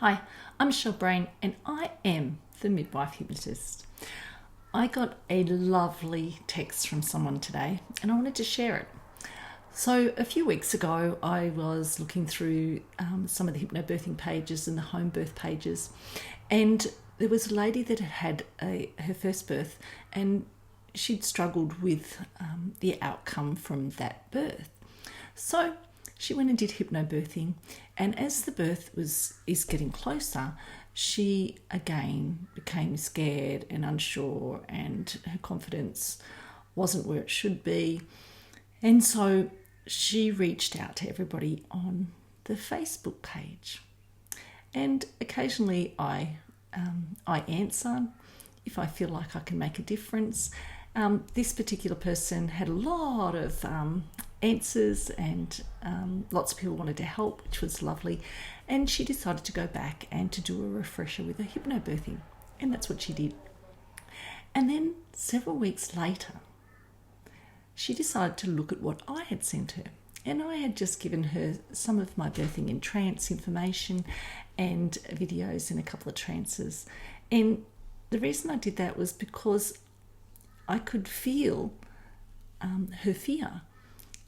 Hi, I'm Michelle Brain and I am the Midwife Hypnotist. I got a lovely text from someone today and I wanted to share it. So a few weeks ago I was looking through some of the hypnobirthing pages and the home birth pages, and there was a lady that had her first birth and she'd struggled with the outcome from that birth. So she went and did hypnobirthing, and as the birth is getting closer, she again became scared and unsure, and her confidence wasn't where it should be. And so she reached out to everybody on the Facebook page. And occasionally I answer if I feel like I can make a difference. This particular person had a lot of answers, and lots of people wanted to help, which was lovely. And she decided to go back and to do a refresher with a hypnobirthing, and that's what she did. And then several weeks later, she decided to look at what I had sent her. And I had just given her some of my birthing in trance information and videos in a couple of trances. And the reason I did that was because I could feel her fear.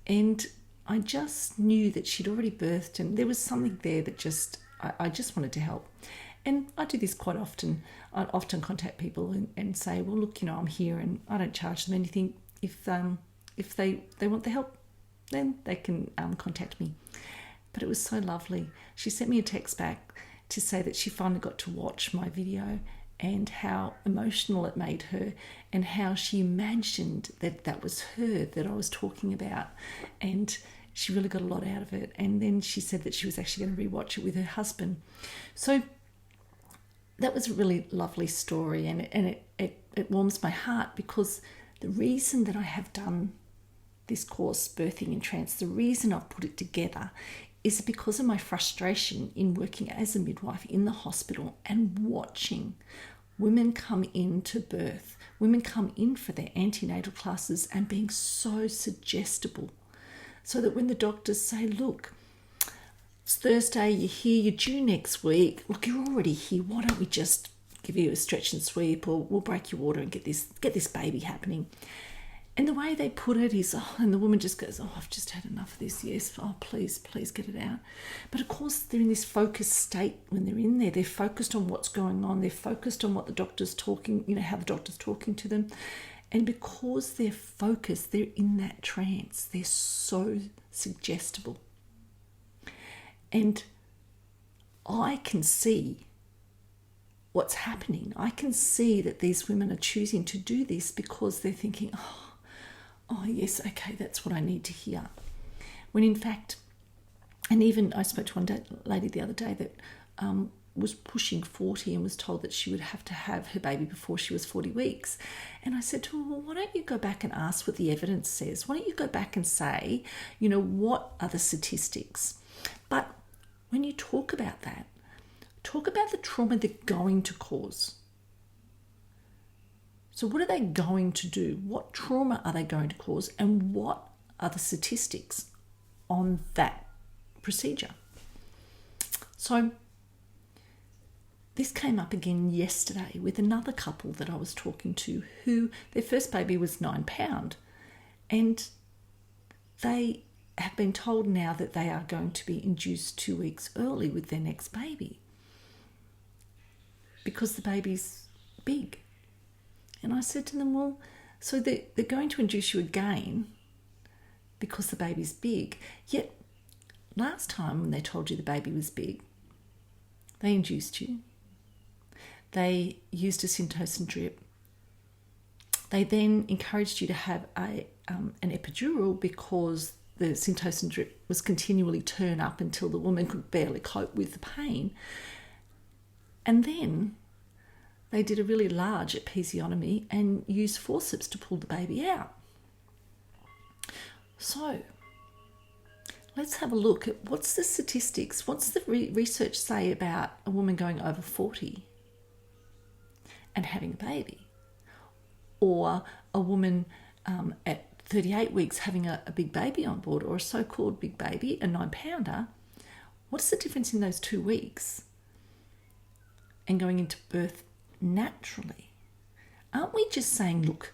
And I just knew that she'd already birthed, and there was something there that I just wanted to help. And I do this quite often. I often contact people and say, well, look, I'm here and I don't charge them anything. If they want the help, then they can contact me. But it was so lovely. She sent me a text back to say that she finally got to watch my video and how emotional it made her, and how she imagined that was her that I was talking about, and she really got a lot out of it. And then she said that she was actually going to rewatch it with her husband. So that was a really lovely story, and it warms my heart, because the reason that I have done this course, Birthing in Trance, the reason I've put it together is because of my frustration in working as a midwife in the hospital and watching women come into birth, women come in for their antenatal classes and being so suggestible, so that when the doctors say, look, it's Thursday, you're here, you're due next week, look, you're already here, why don't we just give you a stretch and sweep, or we'll break your water and get this baby happening. And the way they put it is, and the woman just goes, I've just had enough of this, yes, please get it out. But of course, they're in this focused state when they're in there. They're focused on what's going on. They're focused on what the doctor's talking, how the doctor's talking to them. And because they're focused, they're in that trance. They're so suggestible. And I can see what's happening. I can see that these women are choosing to do this because they're thinking, oh yes, okay, that's what I need to hear. When in fact, and even I spoke to one lady the other day that was pushing 40 and was told that she would have to have her baby before she was 40 weeks. And I said to her, well, why don't you go back and ask what the evidence says? Why don't you go back and say, what are the statistics? But when you talk about that, talk about the trauma they're going to cause. So what are they going to do? What trauma are they going to cause? And what are the statistics on that procedure? So this came up again yesterday with another couple that I was talking to, who their first baby was 9 pounds, and they have been told now that they are going to be induced 2 weeks early with their next baby because the baby's big. And I said to them, well, so they're going to induce you again because the baby's big. Yet last time when they told you the baby was big, they induced you. They used a Syntocin drip. They then encouraged you to have an epidural because the Syntocin drip was continually turn up until the woman could barely cope with the pain. And then they did a really large episiotomy and used forceps to pull the baby out. So let's have a look at what's the statistics, what's the research say about a woman going over 40 and having a baby, or a woman at 38 weeks having a big baby on board, or a so-called big baby, a 9 pounder. What's the difference in those 2 weeks? and going into birth naturally, aren't we just saying, look,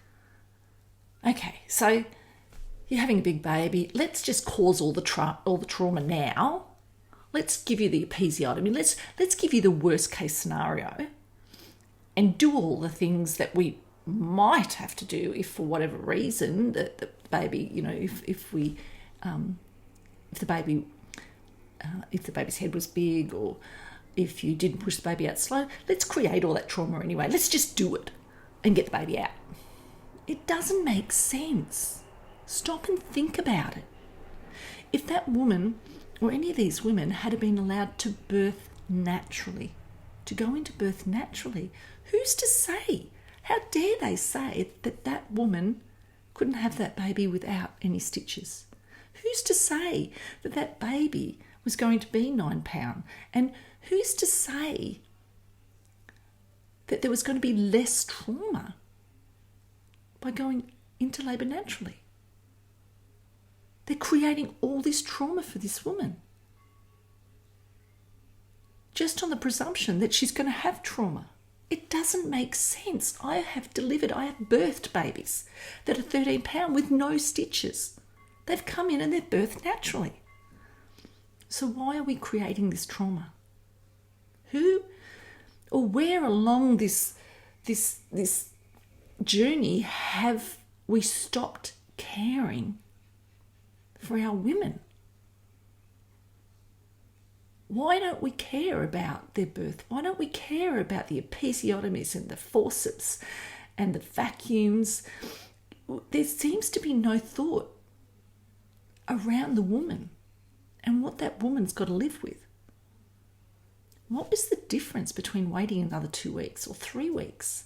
okay, so you're having a big baby, let's just cause all the trauma now. Let's give you the episiotomy. Let's give you the worst case scenario and do all the things that we might have to do if for whatever reason the baby, if the baby's head was big, or if you didn't push the baby out slow, let's create all that trauma anyway. Let's just do it and get the baby out. It doesn't make sense. Stop and think about it. If that woman or any of these women had been allowed to birth naturally, to go into birth naturally, who's to say? How dare they say that that woman couldn't have that baby without any stitches? Who's to say that that baby was going to be 9 pounds? And who's to say that there was going to be less trauma by going into labour naturally? They're creating all this trauma for this woman, just on the presumption that she's going to have trauma. It doesn't make sense. I have birthed babies that are 13 pounds with no stitches. They've come in and they've birthed naturally. So why are we creating this trauma? Who or where along this journey have we stopped caring for our women? Why don't we care about their birth? Why don't we care about the episiotomies and the forceps and the vacuums? There seems to be no thought around the woman and what that woman's got to live with. What was the difference between waiting another 2 weeks or 3 weeks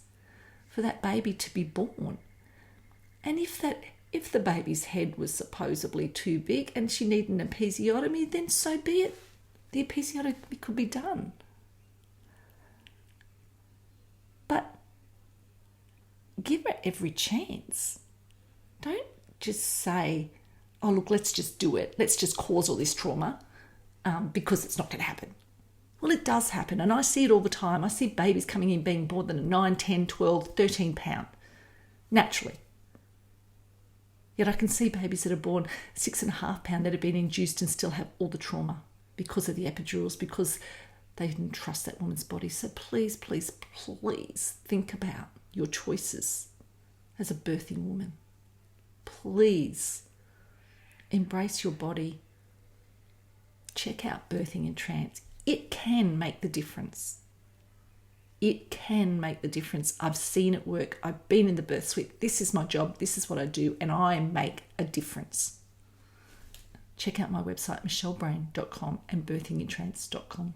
for that baby to be born? And if the baby's head was supposedly too big and she needed an episiotomy, then so be it. The episiotomy could be done. But give her every chance. Don't just say, oh, look, let's just do it. Let's just cause all this trauma because it's not going to happen. Well, it does happen, and I see it all the time. I see babies coming in being born that are 9, 10, 12, 13 pounds, naturally. Yet I can see babies that are born 6.5 pounds that have been induced and still have all the trauma because of the epidurals, because they didn't trust that woman's body. So please, please, please think about your choices as a birthing woman. Please embrace your body. Check out Birthing in Trance. It can make the difference. It can make the difference. I've seen it work. I've been in the birth suite. This is my job. This is what I do. And I make a difference. Check out my website, michellebrain.com and birthingintrance.com.